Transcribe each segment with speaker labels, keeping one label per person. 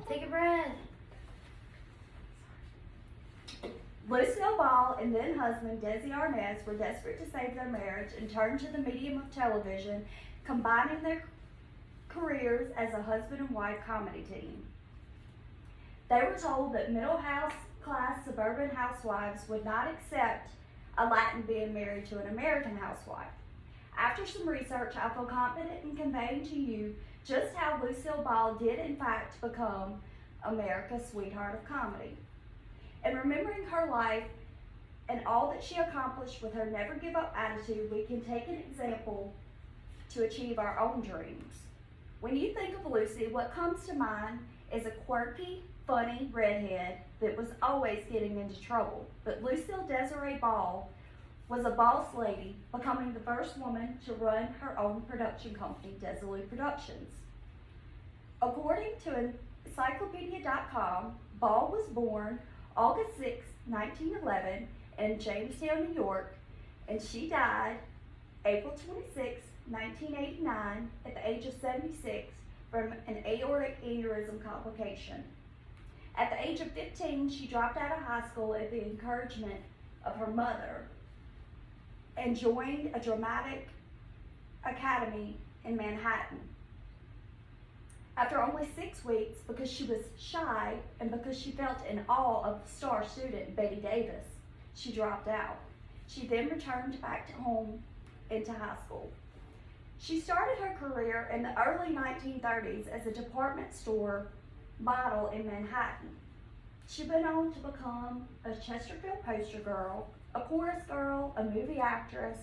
Speaker 1: Take a breath.
Speaker 2: Lucille Ball and then husband Desi Arnaz were desperate to save their marriage and turned to the medium of television, combining their careers as a husband and wife comedy team. They were told that middle-class suburban housewives would not accept a Latin being married to an American housewife. After some research, I feel confident in conveying to you just how Lucille Ball did in fact become America's sweetheart of comedy. In remembering her life and all that she accomplished with her never give up attitude, we can take an example to achieve our own dreams. When you think of Lucy, what comes to mind is a quirky, funny redhead that was always getting into trouble. But Lucille Desiree Ball was a boss lady, becoming the first woman to run her own production company, Desilue Productions. According to encyclopedia.com, Ball was born August 6, 1911 in Jamestown, New York, and she died April 26, 1989 at the age of 76 from an aortic aneurysm complication. At the age of 15, she dropped out of high school at the encouragement of her mother and joined a dramatic academy in Manhattan. After only 6 weeks, because she was shy and because she felt in awe of the star student Betty Davis, she dropped out. She then returned back to home into high school. She started her career in the early 1930s as a department store model in Manhattan. She went on to become a Chesterfield poster girl, a chorus girl, a movie actress,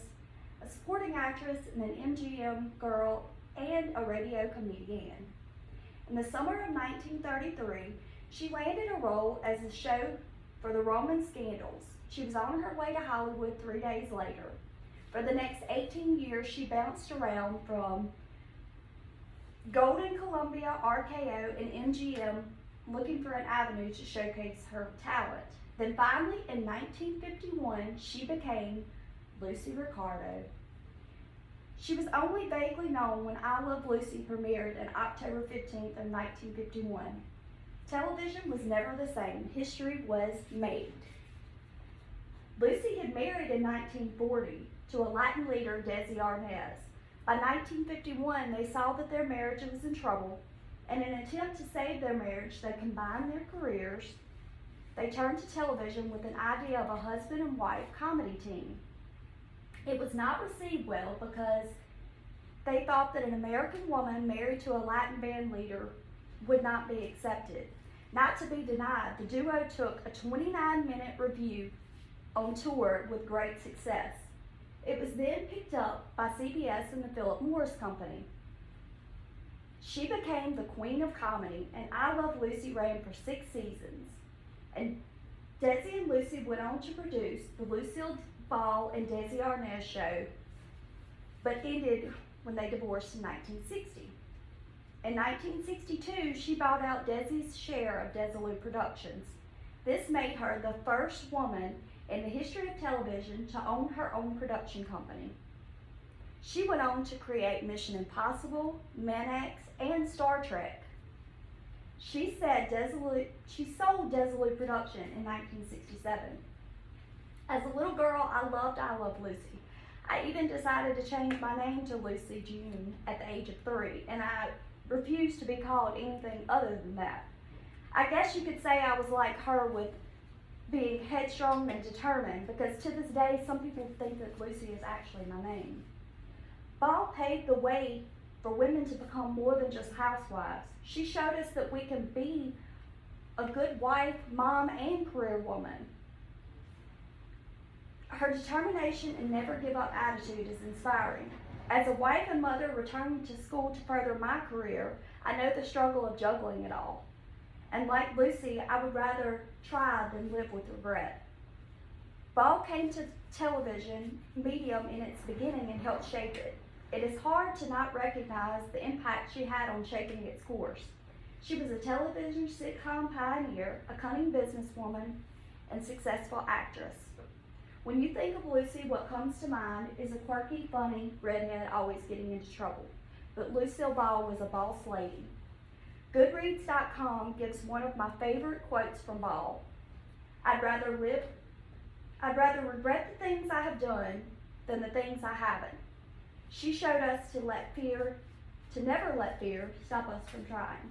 Speaker 2: a supporting actress, and an MGM girl, and a radio comedian. In the summer of 1933, she landed a role as a show for the Roman Scandals. She was on her way to Hollywood 3 days later. For the next 18 years, she bounced around from Golden Columbia, RKO, and MGM, looking for an avenue to showcase her talent. Then finally, in 1951, she became Lucy Ricardo. She was only vaguely known when I Love Lucy premiered on October 15th of 1951. Television was never the same. History was made. Lucy had married in 1940 to a Latin leader, Desi Arnaz. By 1951, they saw that their marriage was in trouble, and in an attempt to save their marriage, they combined their careers. They turned to television with an idea of a husband and wife comedy team. It was not received well because they thought that an American woman married to a Latin band leader would not be accepted. Not to be denied, the duo took a 29-minute review on tour with great success. It was then picked up by CBS and the Philip Morris Company. She became the queen of comedy, and I Love Lucy ran for 6 seasons. And Desi and Lucy went on to produce the Lucille Ball and Desi Arnaz show, but ended when they divorced in 1960. In 1962, she bought out Desi's share of Desilue Productions. This made her the first woman in the history of television to own her own production company. She went on to create Mission Impossible, Man X, and Star Trek. She sold Desilue Production in 1967. As a little girl, I loved I Love Lucy. I even decided to change my name to Lucy June at the age of 3, and I refused to be called anything other than that. I guess you could say I was like her with being headstrong and determined, because to this day, some people think that Lucy is actually my name. Ball paved the way for women to become more than just housewives. She showed us that we can be a good wife, mom, and career woman. Her determination and never give up attitude is inspiring. As a wife and mother returning to school to further my career, I know the struggle of juggling it all. And like Lucy, I would rather try than live with regret. Ball came to television medium in its beginning and helped shape it. It is hard to not recognize the impact she had on shaping its course. She was a television sitcom pioneer, a cunning businesswoman, and successful actress. When you think of Lucy, what comes to mind is a quirky, funny redhead always getting into trouble. But Lucille Ball was a boss lady. Goodreads.com gives one of my favorite quotes from Ball. I'd rather regret the things I have done than the things I haven't. She showed us to never let fear stop us from trying.